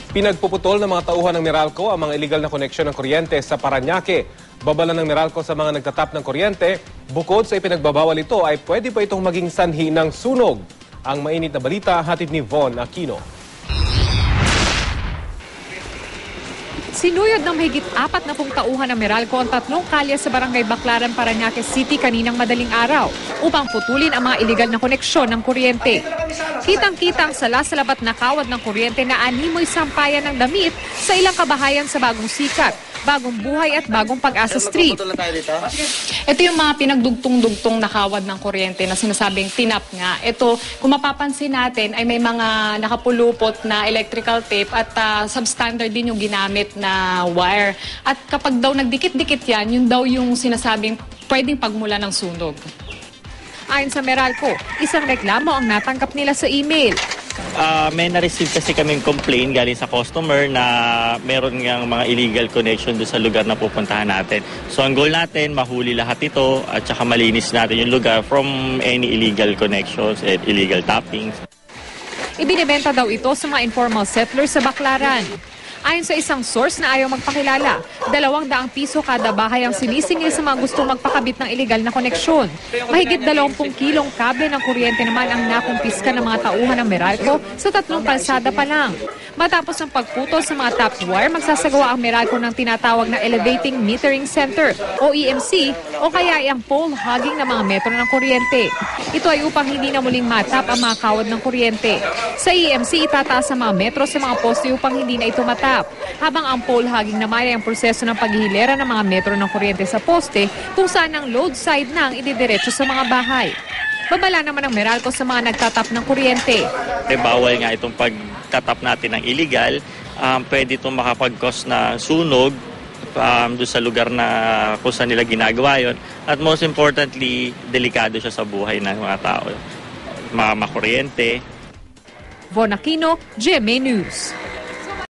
Pinagpuputol ng mga tauhan ng Meralco ang mga illegal na koneksyon ng kuryente sa Parañaque. Babala ng Meralco sa mga nagtatap ng kuryente, bukod sa ipinagbabawal ito ay pwede pa itong maging sanhi ng sunog. Ang mainit na balita hatid ni Von Aquino. Sinuyod ng mahigit 40 tauhan ng Meralco ang 3 kalye sa Barangay Baclaran, Parañaque City kaninang madaling araw upang putulin ang mga iligal na koneksyon ng kuryente. Kitang-kita ang sala-salabat na kawad ng kuryente na animoy sampayan ng damit sa ilang kabahayan sa Bagong Sikat, Bagong Buhay at Bagong Pag-asa Street. Ito yung mga pinagdugtong-dugtong na kawad ng kuryente na sinasabing tinap nga. Ito, kung mapapansin natin, ay may mga nakapulupot na electrical tape at substandard din yung ginamit na wire. At kapag daw nagdikit-dikit yan, yun daw yung sinasabing pwedeng pagmula ng sunog. Ayon sa Meralco, isang reklamo ang natanggap nila sa email. May na-receive kasi kaming complaint galing sa customer na meron ngang mga illegal connection doon sa lugar na pupuntahan natin. So ang goal natin, mahuli lahat ito at saka malinis natin yung lugar from any illegal connections and illegal tappings. Ibinebenta daw ito sa mga informal settlers sa Baclaran. Ayon sa isang source na ayaw magpakilala, 200 piso kada bahay ang sinisingil sa mga gustong magpakabit ng iligal na koneksyon. Mahigit 20 kilong kable ng kuryente naman ang nakumpiska ng mga tauhan ng Meralco sa 3 kalsada pa lang. Matapos ang pagputol sa mga tapped wire, magsasagawa ang Meralco ng tinatawag na Elevating Metering Center o EMC o kaya ay ang pole hogging ng mga metro ng kuryente. Ito ay upang hindi na muling matap ang mga kawad ng kuryente. Sa EMC, itataas ang mga metro sa mga poste upang hindi na ito matap. Habang ang pole hogging naman ay ang proseso ng paghihilera ng mga metro ng kuryente sa poste kung saan ang load side na ang ididiretso sa mga bahay. Babala naman ng Meralco sa mga nagtatap ng kuryente. Bawal nga itong pagtatap natin ng illegal. Pwede itong makapag-cause na sunog doon sa lugar na kung saan nila ginagawa yun. At most importantly, delikado siya sa buhay ng mga tao. Mga kuryente. Von Aquino, GMA News.